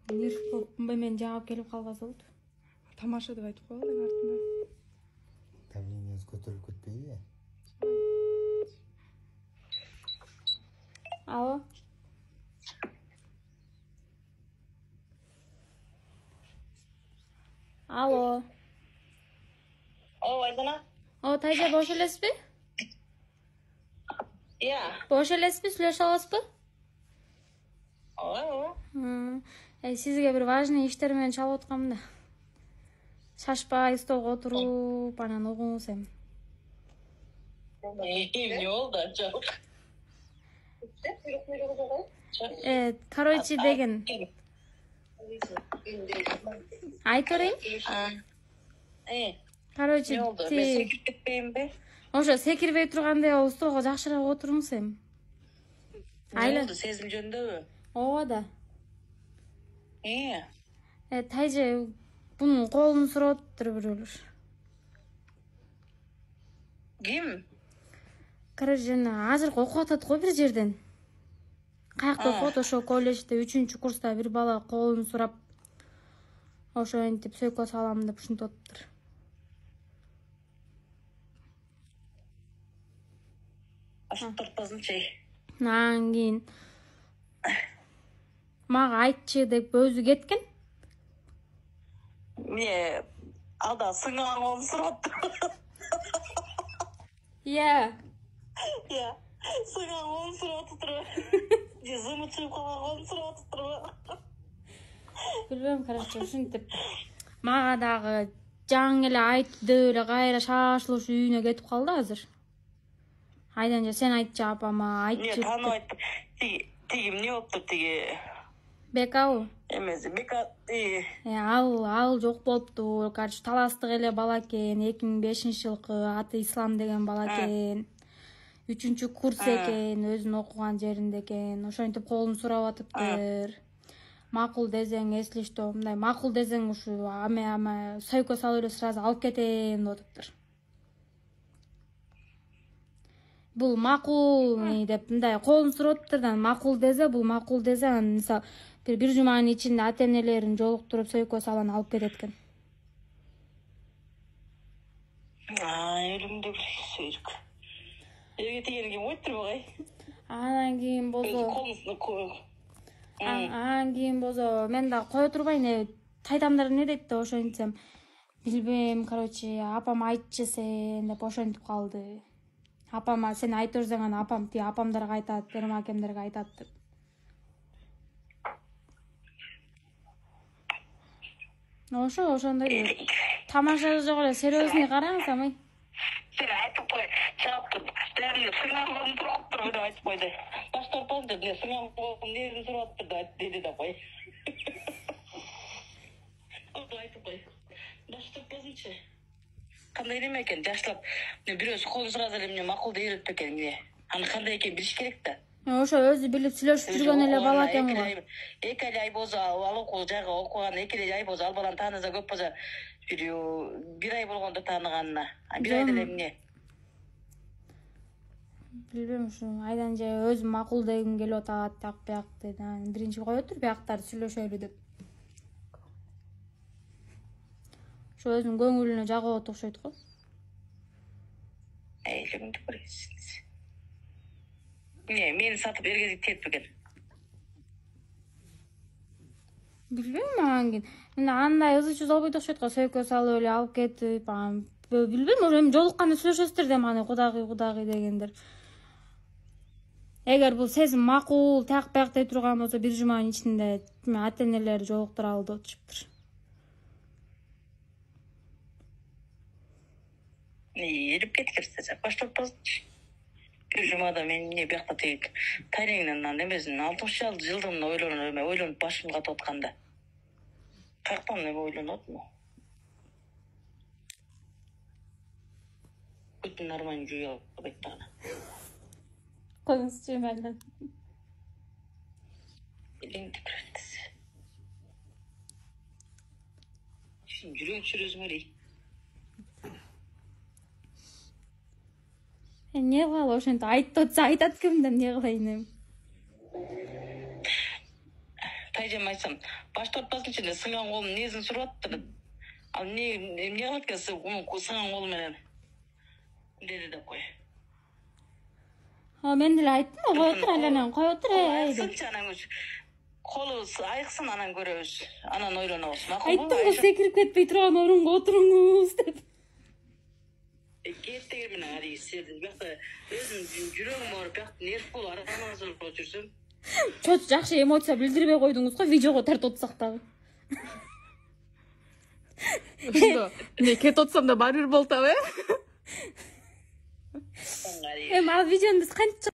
Нерв болып мен жауап келіп қалбаса болды. Тамаша деп айтып қойған ең артында. Давлениеңіз көтеріліп кетпей. Алло. Алло. Айдана. Тайжа бош элесизби? Иә. Бош элесизби? Сүйлөшө аласызбы? Сизге бир важный иштер менен чалып аткам да. Шашпай столго отуруп, анан угуңуз эми. Эмне болду ачак? Короче деген. Айтып берейин? Короче, секирип кетпейинби? Ошо секирбей тургандай болуп столго жакшыраак отуруңуз эми. Айла сезим жөндөбү? Ооба да. Тайжа бунун колун сурап атыптыр бирөөлөр. Ким? Короче, азыр окуп атат го бир жерден. Каякта окуп, ошо колледжде 3-курста бир бала колун сурап, ошо энтип сөйкө салам деп ушинтип атыптыр. Ашып тартпасынчы. Анан кийин мага айтчы деп өзү кеткен. Ада сыңган колун сурап атты. Иә. Сыңган колун сурап атты. Жүзүмү чыгып калган колун сурап атты. Билбейм, короче, ушинтип мага дагы жаңы эле айтып деп эле кайра шашылып үйүнө кетип калды азыр. Айдан же сен айтчы апама, айтчы. Таанып айттым. Тиги эмне болуптур тиги? Бекабы? Эмес, Бека. Ал жок болуптур. Короче, таластык эле бала экен. 2005-жылкы аты Ислам деген бала экен. 3-курс экен, өзүнүн окуган жеринде экен. Ошентип колун сурап атыптыр. Макул десең эслештөө, мындай макул десең ушу аме сөйкө салып эле сразу алып кетейин деп атыптыр. Бул макул деп мындай колун сурап атыптыр да, макул десе, бул макул десе, анан мисалы бир жуманын ичинде ата-энелерин жолуктуруп сөйкө салып алып кетет экен. Элимде бир сөйрүк. Элге тигени ким ойт турбагай? Анан кийин бозо мен да кое турбайын, тайтамдар эмне дейт да ошентсем, билбейм, короче, апам айтчы сен деп ошентип калды. Апама сен айтып берсең, анан апам апамдарга айтат, эрмакемдерге айтат деп. Ошондой тамаша жок эле серьезный караңыз амай. Сен айтып кой, чаптыр. Дәрілі сыңан қолын сұраттыр деп айтып қойды. Баш тартпан деді, сыңан қолын нерін сұраттыр деді де қой. Олды айтып қой. Баш тартпасыншы. Қандай неме екен, жашлап. Біреусі қолын сұрады әлеміне мақұлды үйретіп екен. Аны қандай екен біліш керек та. Ошо өзү билип сүйлөшүп жүргөн эле бала экен го. Эки ай болсо ал окуу жайга окуган, 2 ай болсо ал баланы тааныса көп болсо бир ай болгондо тааныганына. Бир ай деле эмне? Билбейм, ушу айдан же өзүм макул дегим келип атат, так бияк дейт. Биринчи кое тур, бияктарды сүйлөшөлү деп. Ошо өзүнүн көңүлүнө жагып окшойт го. Элимди көресиз. Мени сатып эргезип кетпеген. Билбейм, анан кийин мына андай ызы-чуз болбойт окшойт го, сөйкө салып эле алып кетип, билбейм, эми жолукканда сүйлөшөсүздөр да маны кудагый дегендер. Эгер бул сезим макул, так бияк дей турган болсо, бир жуманын ичинде ата-энелери жолуктуралы деп атышыптыр. Элип кеткирсе, баштаппазчы. Бир жумада мен эмне биякта тегип тареңнен эмесин 60-жылдын ойлонуп башым катып атканда. Каяктан эме ойлонот му? Бүтүн нормально жуя беттана. Коюңузчу мелден. Элеңди көрөтсүз. Жүрөңчү өзүңөрү. Не кылалы, ошентип айтып атса айтат ким деп, эмне кылайын эми? Тайжа эжеме айтсам, башты отпасынчы эле сынган колум несин сурап атты. Ал эмне кылат экенсиз сынган колу менен? Деди деп кой. Мен деле айттым, кой отур айланан, кой отур деп. Сынчы анан колу айыксын анан көрөбүз. Анан ойлонобуз. Макулбу? Айттым го секирип кетпей турган орунга отуруңуз деп. Кеттегер менен арий сиздин бакта өзүм жүрөгүм ооруп бакта нерв болуп араназылып жүрсөм. Чоч жакшы эмоция билдирбей койдуңуз го, видеого тартып отсак дагы. Ошондо эмне кетип атсам да баары бир болуп атабы? Ал видеону биз канча